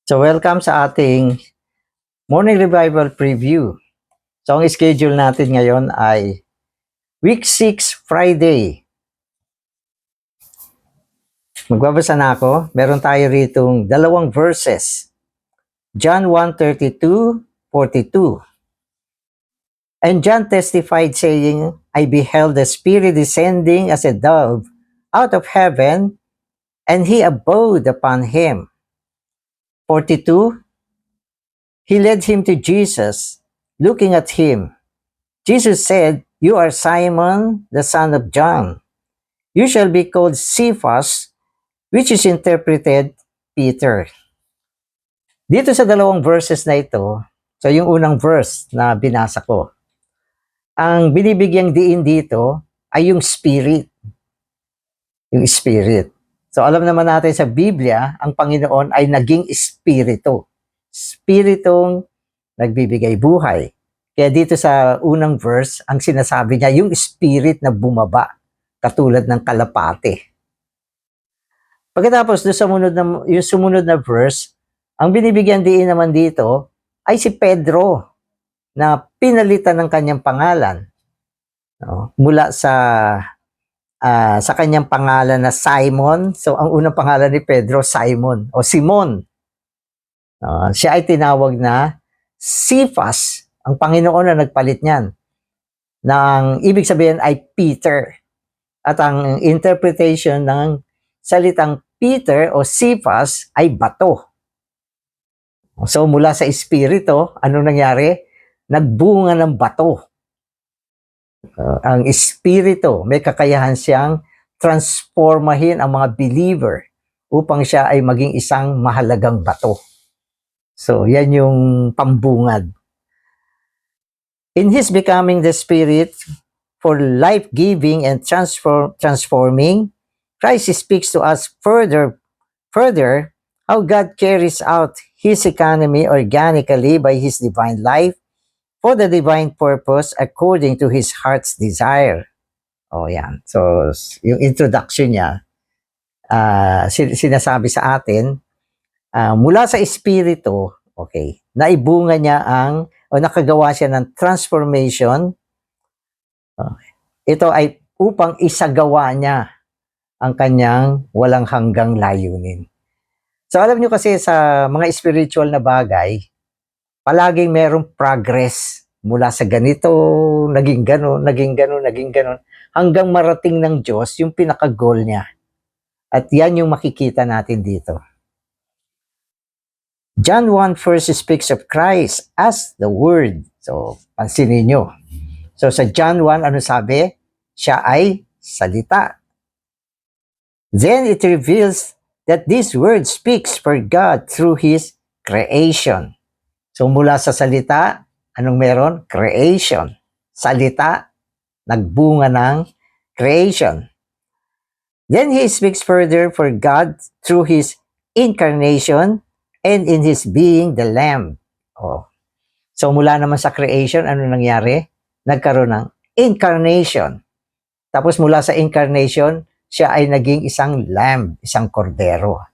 So welcome sa ating Morning Revival Preview. So ang schedule natin ngayon ay Week 6 Friday. Magbabasa na ako. Meron tayo ritong dalawang verses. John 1:32-42. And John testified saying, I beheld the Spirit descending as a dove out of heaven, and he abode upon him. 42. He led him to Jesus, looking at him. Jesus said, You are Simon, the son of John. You shall be called Cephas, which is interpreted Peter. Dito sa dalawang verses na ito, so yung unang verse na binasa ko, ang binibigyang diin dito ay yung Spirit. Yung Spirit. So alam naman natin sa Biblia, ang Panginoon ay naging Espiritu. Spiritong nagbibigay buhay. Kaya dito sa unang verse, ang sinasabi niya, yung spirit na bumaba, katulad ng kalapate. Pagkatapos, yung sumunod na verse, ang binibigyan diin naman dito ay si Pedro na pinalitan ng kanyang pangalan. No? Mula sa kanyang pangalan na Simon. So, ang unang pangalan ni Pedro, Simon o Simon. Siya ay tinawag na Cephas. Ang Panginoon na nagpalit niyan. Nang ibig sabihin ay Peter. At ang interpretation ng salitang Peter o Cephas ay bato. So mula sa espiritu, ano nangyari? Nagbunga ng bato. Ang espiritu, may kakayahan siyang transformahin ang mga believer upang siya ay maging isang mahalagang bato. So yan yung pambungad. In His becoming the Spirit for life-giving and transforming, Christ speaks to us further how God carries out His economy organically by His divine life for the divine purpose according to His heart's desire. O yan. So, yung introduction niya, sinasabi sa atin, mula sa Espiritu, okay, naibunga niya o nakagawa siya ng transformation. Ito ay upang isagawa niya ang kanyang walang hanggang layunin. So alam niyo kasi sa mga spiritual na bagay, palaging merong progress mula sa ganito, naging ganon, hanggang marating ng Diyos yung pinaka-goal niya. At yan yung makikita natin dito. John 1 first speaks of Christ as the Word. So, pansinin nyo. So, sa John 1, ano sabi? Siya ay salita. Then it reveals that this Word speaks for God through His creation. So, mula sa salita, anong meron? Creation. Salita, nagbunga ng creation. Then He speaks further for God through His incarnation and in His being the Lamb. Oh. So mula naman sa creation, ano nangyari? Nagkaroon ng incarnation. Tapos mula sa incarnation, siya ay naging isang lamb, isang kordero.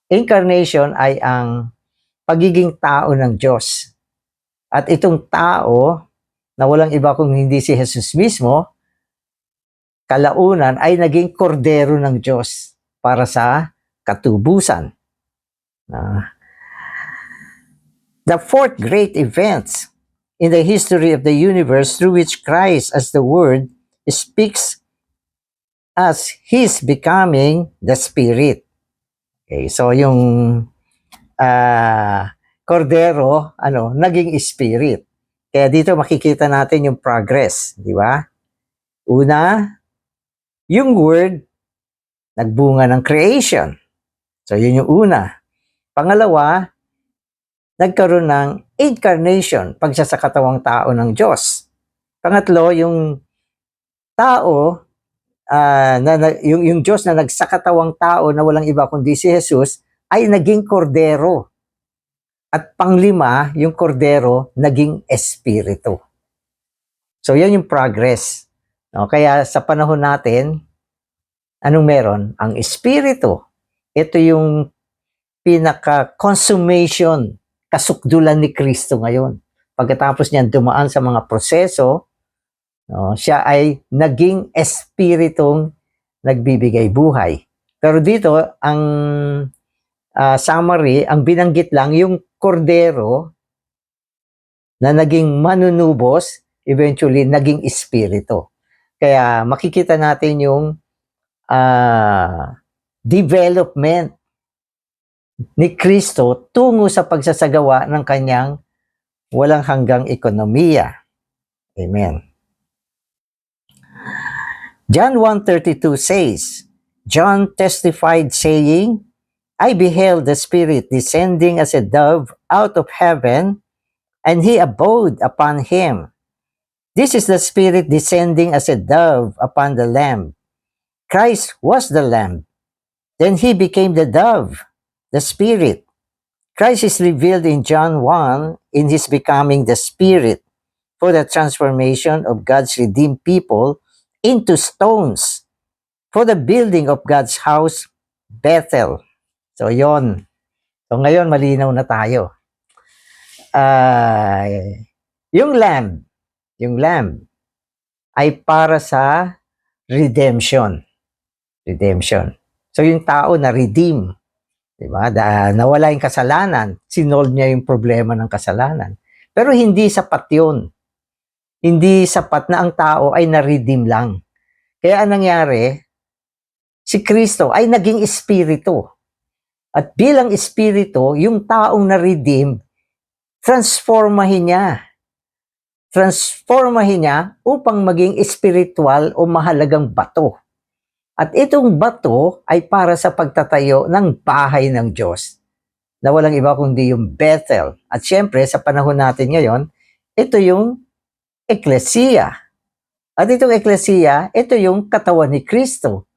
Incarnation ay ang pagiging tao ng Diyos. At itong tao, na walang iba kung hindi si Jesus mismo, kalaunan ay naging kordero ng Diyos para sa katubusan. The fourth great event in the history of the universe through which Christ as the Word speaks as His becoming the Spirit. Okay, so yung kordero, naging Spirit. Kaya dito makikita natin yung progress, di ba? Una, yung Word, nagbunga ng creation. So yun yung una. Pangalawa, nagkaroon ng incarnation, pagsasakatawang tao ng Diyos. Pangatlo, yung tao, yung Diyos na nagsakatawang tao na walang iba kundi si Jesus, ay naging kordero. At panglima, yung kordero, naging espiritu. So, yan yung progress. No? Kaya sa panahon natin, anong meron? Ang espiritu. Ito yung pinaka-consummation, kasukdulan ni Kristo ngayon. Pagkatapos niyan dumaan sa mga proseso, no, siya ay naging espiritong nagbibigay buhay. Pero dito, ang summary, ang binanggit lang yung kordero na naging manunubos, eventually naging espiritu. Kaya makikita natin yung development ni Kristo tungo sa pagsasagawa ng kanyang walang hanggang ekonomiya. Amen. John 1:32 says, John testified saying, I beheld the Spirit descending as a dove out of heaven, and he abode upon him. This is the Spirit descending as a dove upon the Lamb. Christ was the Lamb. Then he became the dove, the Spirit. Christ is revealed in John 1 in his becoming the Spirit for the transformation of God's redeemed people into stones for the building of God's house, Bethel. So, yon. So, ngayon, malinaw na tayo. Yung lamb ay para sa redemption. So, yung tao na redeem, diba? Nawala yung kasalanan, sinolve niya yung problema ng kasalanan. Pero hindi sapat yun. Hindi sapat na ang tao ay na-redeem lang. Kaya anong nangyari, si Kristo ay naging espiritu. At bilang espiritu, yung taong na-redeem, transformahin niya upang maging espiritual o mahalagang bato. At itong bato ay para sa pagtatayo ng bahay ng Diyos na walang iba kundi yung Bethel. At syempre, sa panahon natin ngayon, ito yung Ecclesia. At itong Ecclesia, ito yung katawan ni Kristo.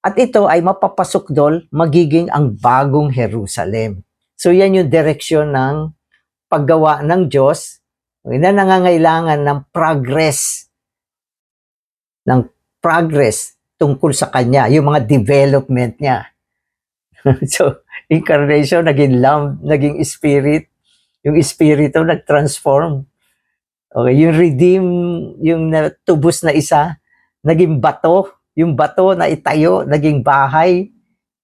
At ito ay mapapasok doon, magiging ang bagong Jerusalem. So yan yung direksyon ng paggawa ng Diyos na nangangailangan ng progress tungkol sa Kanya, yung mga development niya. So, incarnation, naging lamb, naging spirit, yung espiritu nag-transform. Okay, yung redeem, yung tubos na isa, naging bato, yung bato na itayo, naging bahay.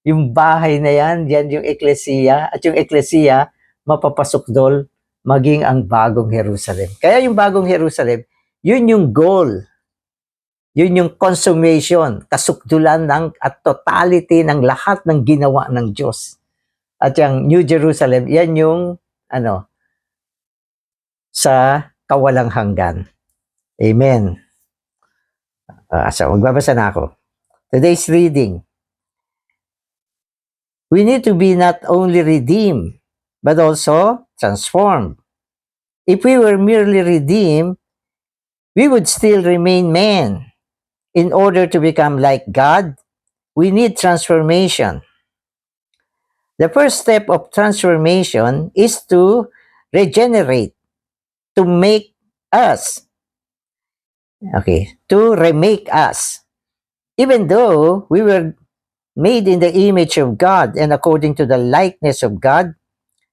Yung bahay na yan yung Ecclesia. At yung Ecclesia, mapapasok doon, maging ang bagong Jerusalem. Kaya yung bagong Jerusalem, yun yung goal. Yun yung consummation, kasukdulan at totality ng lahat ng ginawa ng Diyos. At yung New Jerusalem, yan yung sa kawalang hanggan. Amen. So, magbabasa na ako. Today's reading. We need to be not only redeemed, but also transformed. If we were merely redeemed, we would still remain men. In order to become like God, we need transformation. The first step of transformation is to regenerate, to make us. To remake us. Even though we were made in the image of God and according to the likeness of God,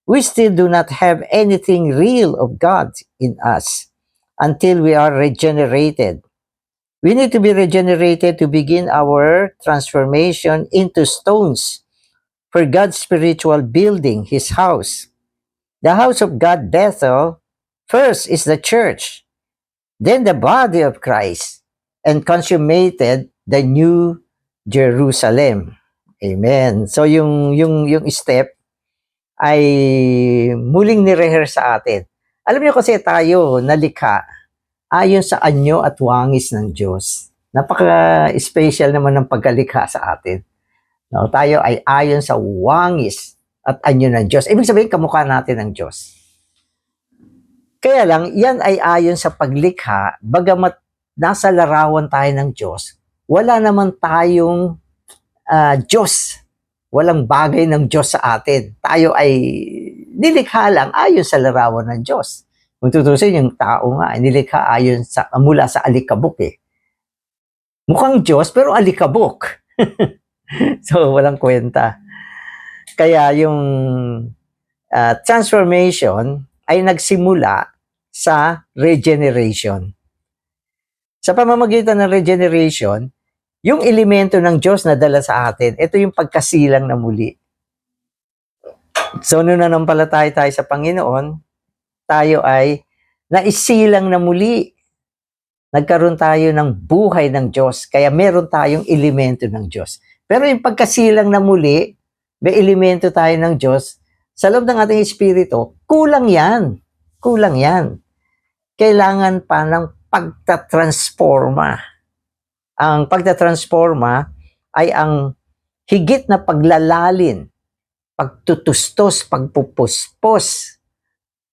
we still do not have anything real of God in us until we are regenerated. We need to be regenerated to begin our transformation into stones for God's spiritual building, His house. The house of God, Bethel, first is the church, then the body of Christ, and consummated the New Jerusalem. Amen. So yung step ay muling ni-rehearse sa atin. Alam niyo kasi tayo nalikha ayon sa anyo at wangis ng Diyos. Napaka-special naman ng pagkalikha sa atin. No, tayo ay ayon sa wangis at anyo ng Diyos. Ibig sabihin, kamukha natin ng Diyos. Kaya lang, yan ay ayon sa paglikha, bagamat nasa larawan tayo ng Diyos, wala naman tayong Diyos. Walang bagay ng Diyos sa atin. Tayo ay nilikha lang ayon sa larawan ng Diyos. Kung tutusin, yung tao nga, nilikha ayon mula sa alikabok eh. Mukhang Diyos, pero alikabok. So, walang kwenta. Kaya yung transformation ay nagsimula sa regeneration. Sa pamamagitan ng regeneration, yung elemento ng Diyos na dala sa atin, ito yung pagkasilang na muli. So, nung nanampalataya tayo sa Panginoon, tayo ay naisilang na muli. Nagkaroon tayo ng buhay ng Diyos, kaya meron tayong elemento ng Diyos. Pero yung pagkasilang na muli, may elemento tayo ng Diyos, sa loob ng ating espiritu, kulang yan. Kulang yan. Kailangan pa ng pagtatransforma. Ang pagtatransforma ay ang higit na paglalalin, pagtutustos, pagpupuspos,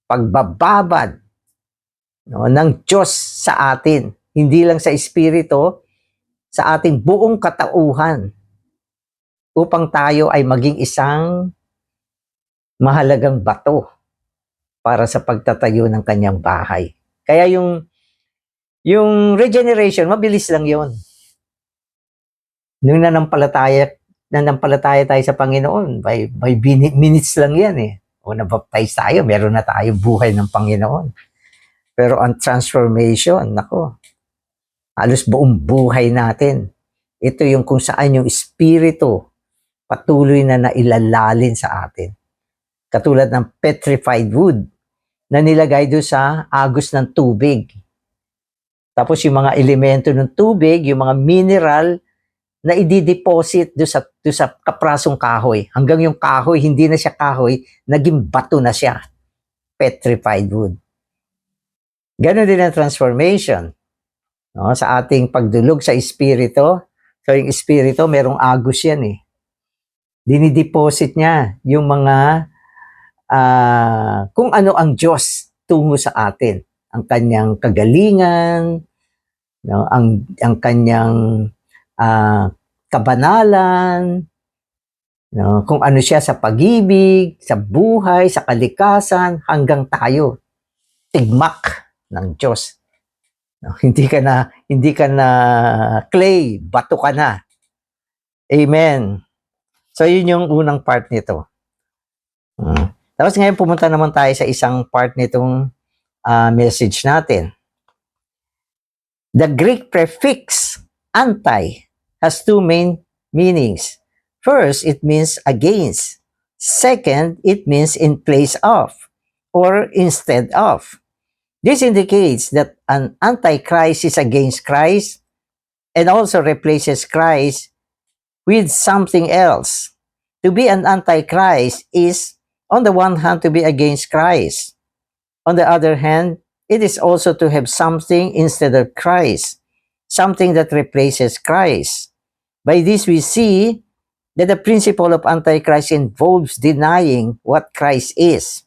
pagbababad, no, ng Diyos sa atin. Hindi lang sa espiritu, sa ating buong katauhan, upang tayo ay maging isang mahalagang bato para sa pagtatayo ng kanyang bahay. Kaya yung regeneration, mabilis lang yon. Nung nanampalataya tayo sa Panginoon, by minutes lang yan eh. O nabaptize tayo, meron na tayo buhay ng Panginoon. Pero ang transformation, nako, halos buong buhay natin. Ito yung kung saan yung espiritu patuloy na nailalalin sa atin. Katulad ng petrified wood na nilagay doon sa agos ng tubig. Tapos yung mga elemento ng tubig, yung mga mineral na i-deposit doon sa kaprasong kahoy. Hanggang yung kahoy, hindi na siya kahoy, naging bato na siya. Petrified wood. Ganon din ang transformation, no, sa ating pagdulog sa espiritu. So yung espiritu, merong agos yan eh. Dinideposit niya yung mga kung ano ang Diyos tungo sa atin. Ang kanyang kagalingan, no, ang kanyang kabanalan, no, kung ano siya sa pag-ibig, sa buhay, sa kalikasan, hanggang tayo. Tigmak ng Diyos. No, hindi ka na clay, bato ka na. Amen. So, yun yung unang part nito. Tapos ngayon, pumunta naman tayo sa isang part nitong message natin. The Greek prefix anti has two main meanings. First, it means against. Second, it means in place of or instead of. This indicates that an antichrist is against Christ and also replaces Christ with something else. To be an antichrist is, on the one hand, to be against Christ. On the other hand, it is also to have something instead of Christ, something that replaces Christ. By this we see that the principle of Antichrist involves denying what Christ is.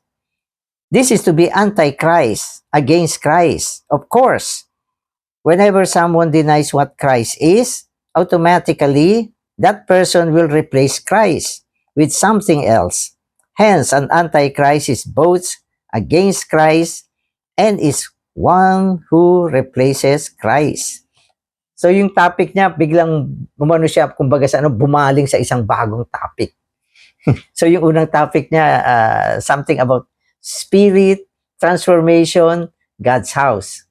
This is to be Antichrist, against Christ. Of course, whenever someone denies what Christ is, automatically, that person will replace Christ with something else. Hence, an Antichrist is both against Christ and is one who replaces Christ. So yung topic niya, biglang umano siya, kumbaga sa bumaling sa isang bagong topic. So yung unang topic niya, something about spirit, transformation, God's house.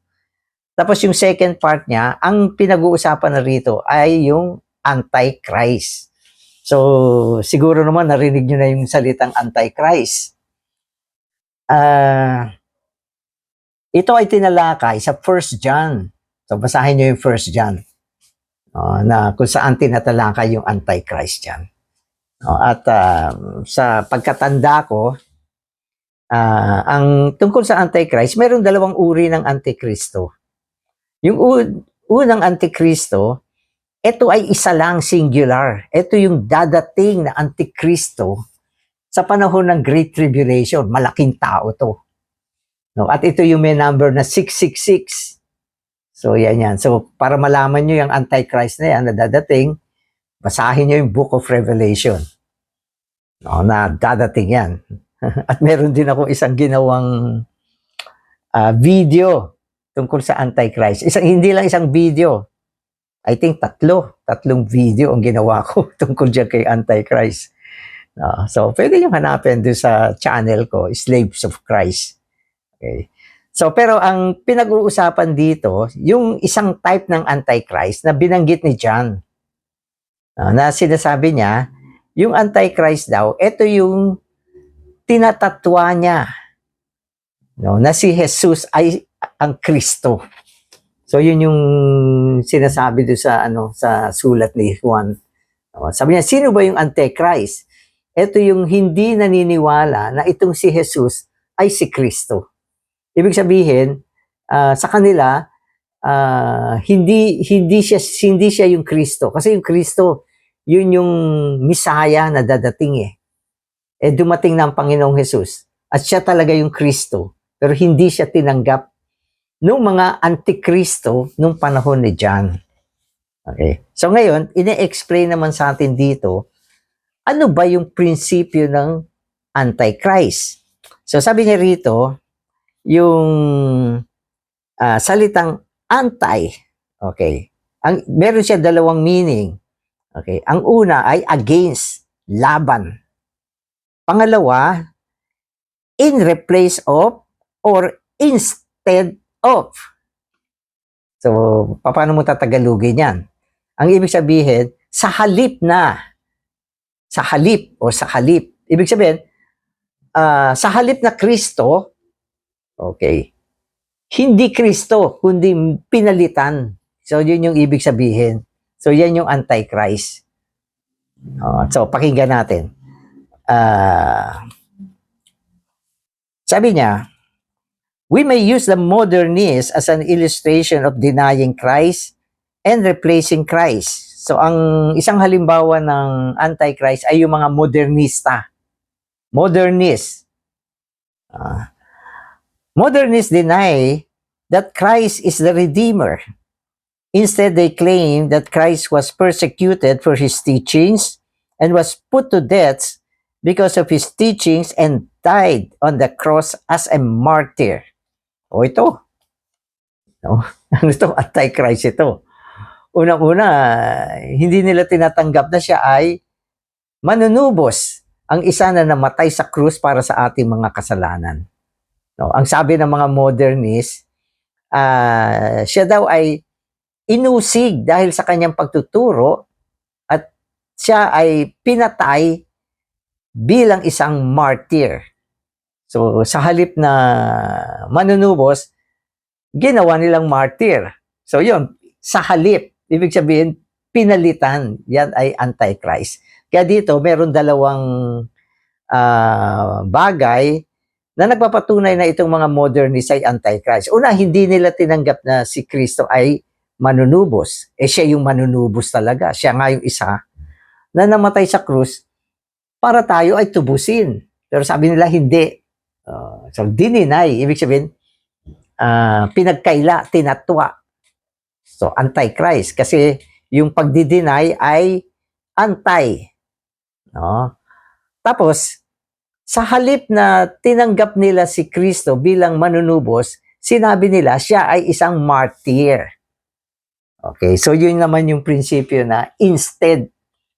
Tapos yung second part niya, ang pinag-uusapan na rito ay yung Antichrist. So siguro naman narinig nyo na yung salitang Antichrist. Ito ay tinalakay sa 1 John. So, basahin nyo yung 1 John na kung saan tinatalakay yung Antichrist dyan. At sa pagkatanda ko, ang tungkol sa Antichrist, mayroong dalawang uri ng Antikristo. Yung unang Antikristo, ito ay isa lang, singular. Ito yung dadating na Antikristo sa panahon ng Great Tribulation. Malaking tao to. No? At ito yung may number na 666. So, yan. So, para malaman nyo yung Antichrist na yan na dadating, basahin nyo yung Book of Revelation. No, na dadating yan. At meron din ako isang ginawang video tungkol sa Antichrist. Hindi lang isang video. I think tatlong video ang ginawa ko tungkol dyan kay Antichrist. So, pwede nyo hanapin doon sa channel ko, Slaves of Christ. Okay. So, pero ang pinag-uusapan dito, yung isang type ng Antichrist na binanggit ni John, na sinasabi niya, yung Antichrist daw, ito yung tinatatwa niya, no, na si Jesus ay ang Kristo. So, yun yung sinasabi doon sa, sa sulat ni Juan. Sabi niya, sino ba yung Antichrist? Ito yung hindi naniniwala na itong si Jesus ay si Kristo. Ibig sabihin, sa kanila, hindi siya yung Kristo. Kasi yung Kristo, yun yung Misaya na dadating eh. Dumating na ang Panginoong Jesus. At siya talaga yung Kristo. Pero hindi siya tinanggap ng mga Antikristo nung panahon ni John. Okay. So ngayon, ine-explain naman sa atin dito, ano ba yung prinsipyo ng Antichrist? So sabi niya rito, yung salitang anti, okay, meron siya dalawang meaning. Okay. Ang una ay against, laban. Pangalawa, in replace of or instead of. So, paano mo tatagalugin yan? Ang ibig sabihin, sa halip na, sa halip o sa halip. Ibig sabihin, sa halip na Kristo, okay, hindi Kristo, kundi pinalitan. So, yun yung ibig sabihin. So, yan yung Antichrist. So, pakinggan natin. Sabi niya, we may use the modernist as an illustration of denying Christ and replacing Christ. So, ang isang halimbawa ng Antichrist ay yung mga modernista. Modernists. Modernists deny that Christ is the Redeemer. Instead, they claim that Christ was persecuted for his teachings and was put to death because of his teachings and died on the cross as a martyr. O ito. No? Ano ito? Antichrist ito. Unang-una, hindi nila tinatanggap na siya ay manunubos, ang isa na namatay sa krus para sa ating mga kasalanan. No, ang sabi ng mga modernist, siya daw ay inusig dahil sa kanyang pagtuturo at siya ay pinatay bilang isang martyr. So, sa halip na manunubos, ginawa nilang martyr. So, yun, sa halip. Ibig sabihin, pinalitan. Yan ay Antichrist. Kaya dito, meron dalawang bagay na nagpapatunay na itong mga modernist ay Antichrist. Una, hindi nila tinanggap na si Kristo ay manunubos. Siya yung manunubos talaga. Siya nga yung isa na namatay sa krus para tayo ay tubusin. Pero sabi nila, hindi. So, dininay. Ibig sabihin, pinagkaila, tinatwa. So, Antichrist. Kasi yung pagdideny ay anti. No? Tapos, sa halip na tinanggap nila si Kristo bilang manunubos, sinabi nila siya ay isang martyr. Okay, so yun naman yung prinsipyo na instead,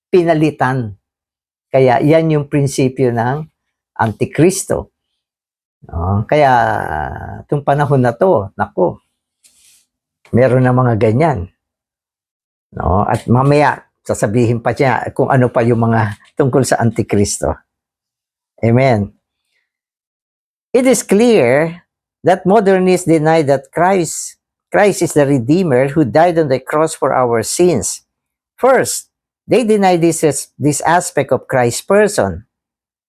pinalitan. Kaya yan yung prinsipyo ng Antikristo. No? Kaya itong panahon na to, nako, meron na mga ganyan. No? At mamaya, sasabihin pa siya kung ano pa yung mga tungkol sa Antikristo. Amen. It is clear that modernists deny that Christ is the Redeemer who died on the cross for our sins. First, they deny this aspect of Christ's person.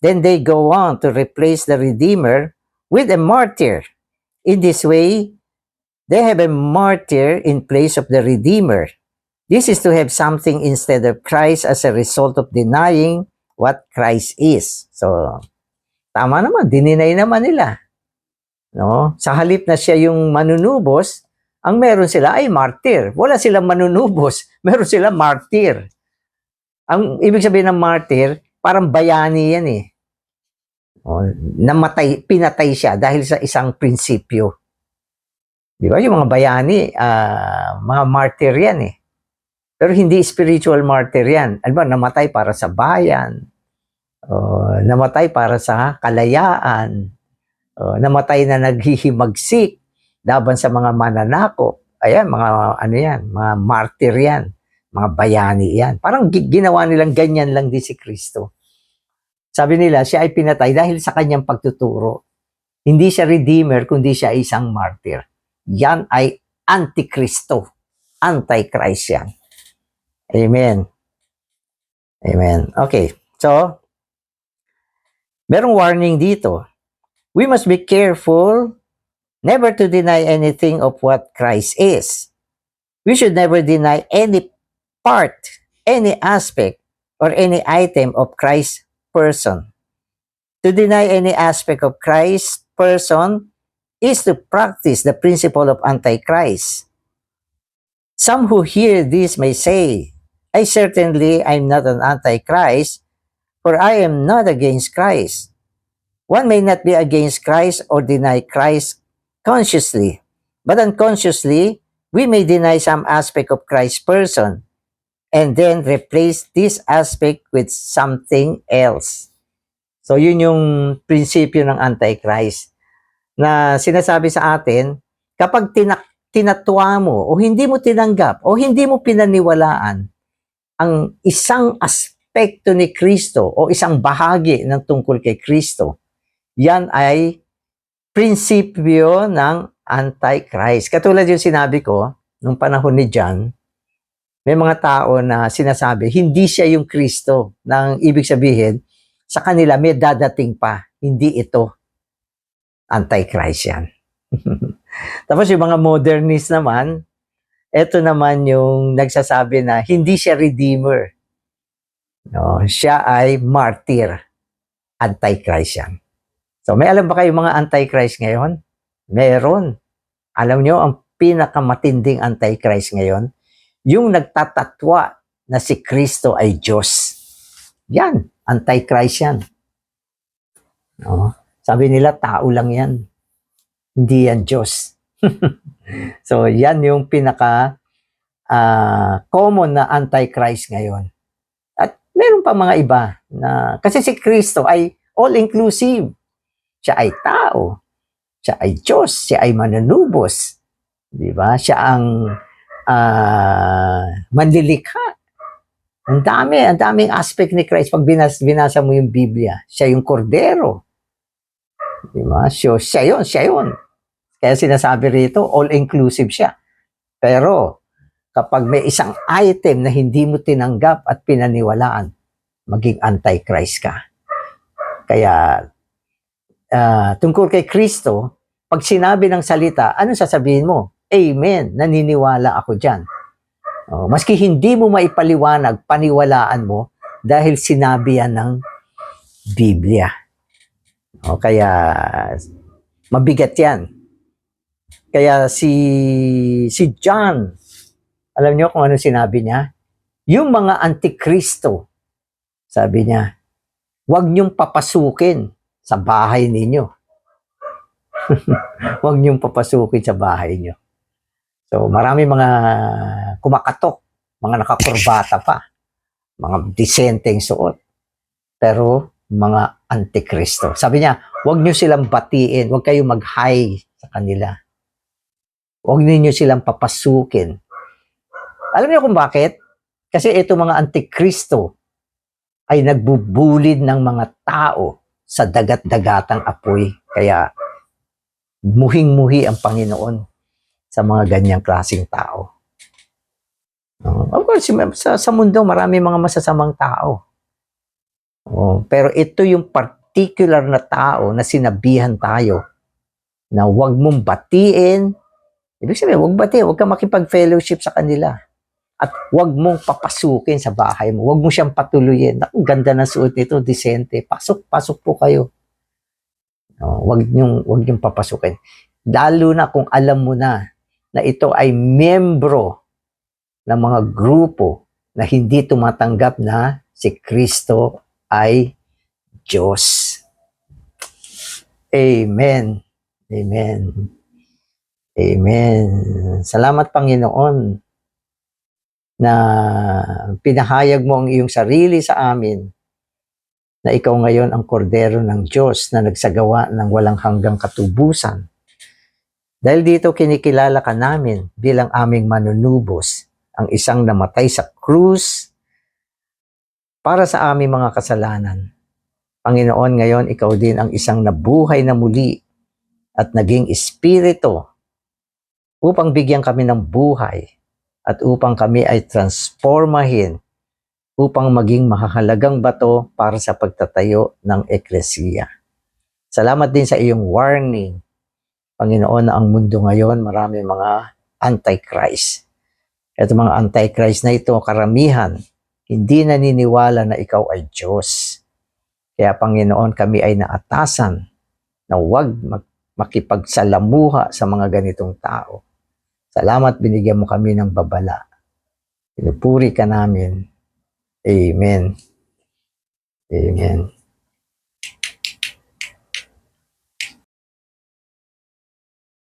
Then they go on to replace the Redeemer with a martyr. In this way, they have a martyr in place of the Redeemer. This is to have something instead of Christ as a result of denying what Christ is. So, tama naman, dininay naman nila. No? Sa halip na siya yung manunubos, ang meron sila ay martyr. Wala silang manunubos, meron sila martyr. Ang ibig sabihin ng martyr, parang bayani yan eh. O, namatay, pinatay siya dahil sa isang prinsipyo. Di ba? Yung mga bayani, mga martyr yan eh. Pero hindi spiritual martyr yan. Ano ba? Namatay para sa bayan. Namatay para sa kalayaan. Namatay na naghihimagsik laban sa mga mananakop. Ayan, mga ano yan, mga martyr yan, mga bayani yan. Parang ginawa nilang ganyan lang din si Kristo. Sabi nila, siya ay pinatay dahil sa kanyang pagtuturo. Hindi siya redeemer, kundi siya isang martyr. Yan ay antikristo. Antichrist yan. Amen. Amen. Okay. So, merong warning dito. We must be careful never to deny anything of what Christ is. We should never deny any part, any aspect, or any item of Christ's person. To deny any aspect of Christ's person is to practice the principle of Antichrist. Some who hear this may say, I certainly am not an Antichrist, for I am not against Christ. One may not be against Christ or deny Christ consciously, but unconsciously, we may deny some aspect of Christ's person and then replace this aspect with something else. So yun yung prinsipyo ng Antichrist na sinasabi sa atin, kapag tinatwa mo o hindi mo tinanggap o hindi mo pinaniwalaan ang isang aspekto ni Kristo o isang bahagi ng tungkol kay Kristo, yan ay prinsipyo ng Antichrist. Katulad yung sinabi ko, nung panahon ni John, may mga tao na sinasabi, hindi siya yung Kristo. Nang ibig sabihin, sa kanila may dadating pa, hindi ito. Antichrist yan. Tapos yung mga modernist naman, ito naman yung nagsasabi na hindi siya redeemer. No, siya ay martyr. Antichrist yan. So, may alam ba kayo mga Antichrist ngayon? Meron. Alam nyo, ang pinakamatinding Antichrist ngayon, yung nagtatatwa na si Kristo ay Diyos. Yan, Antichrist yan. No? Sabi nila, tao lang yan. Hindi yan Diyos. So, yan yung pinaka common na Antichrist ngayon. At meron pa mga iba na, kasi si Kristo ay all-inclusive. Siya ay tao. Siya ay Diyos. Siya ay mananubos. Di ba? Siya ang manlilikha. Ang daming aspect ni Christ. Pag binasa mo yung Biblia, siya yung kordero. Di ba? Siya yun. Kaya sinasabi rito, all-inclusive siya. Pero, kapag may isang item na hindi mo tinanggap at pinaniwalaan, maging Antichrist ka. Kaya, tungkol kay Kristo, pag sinabi ng salita, ano sasabihin mo? Amen, naniniwala ako dyan. Maski hindi mo maipaliwanag, paniwalaan mo dahil sinabi yan ng Biblia. Kaya mabigat yan. Kaya si John, alam niyo kung ano sinabi niya? Yung mga antikristo, sabi niya, huwag niyong papasukin sa bahay ninyo. Huwag niyong papasukin sa bahay niyo. So, marami mga kumakatok, mga nakakurbata pa, mga disenteng suot. Pero, mga antikristo. Sabi niya, huwag niyo silang batiin, huwag kayong mag-hi sa kanila. Huwag niyo silang papasukin. Alam niyo kung bakit? Kasi ito mga antikristo ay nagbubulid ng mga tao sa dagat-dagatang apoy. Kaya muhing-muhi ang Panginoon sa mga ganyang klaseng tao. Of course, sa mundo marami mga masasamang tao. Pero ito yung particular na tao na sinabihan tayo na huwag mong batiin. Ibig sabihin, huwag kang makipag-fellowship sa kanila. At huwag mong papasukin sa bahay mo. Huwag mo siyang patuloyin. Ang ganda ng suot nito, disente. Pasok po kayo. Huwag niyong papasukin. Lalo na kung alam mo na ito ay membro ng mga grupo na hindi tumatanggap na si Kristo ay Diyos. Amen. Amen. Amen. Salamat, Panginoon, na pinahayag mo ang iyong sarili sa amin na ikaw ngayon ang kordero ng Diyos na nagsagawa ng walang hanggang katubusan. Dahil dito kinikilala ka namin bilang aming manunubos, ang isang namatay sa krus para sa aming mga kasalanan. Panginoon, ngayon ikaw din ang isang nabuhay na muli at naging espiritu upang bigyan kami ng buhay at upang kami ay transformahin upang maging mahahalagang bato para sa pagtatayo ng eklesiya. Salamat din sa iyong warning, Panginoon, na ang mundo ngayon marami mga antichrist. Ito mga antichrist na ito, karamihan, hindi naniniwala na ikaw ay Diyos. Kaya Panginoon, kami ay naatasan na huwag makipagsalamuha sa mga ganitong tao. Salamat, binigyan mo kami ng babala. Pinupuri ka namin. Amen. Amen.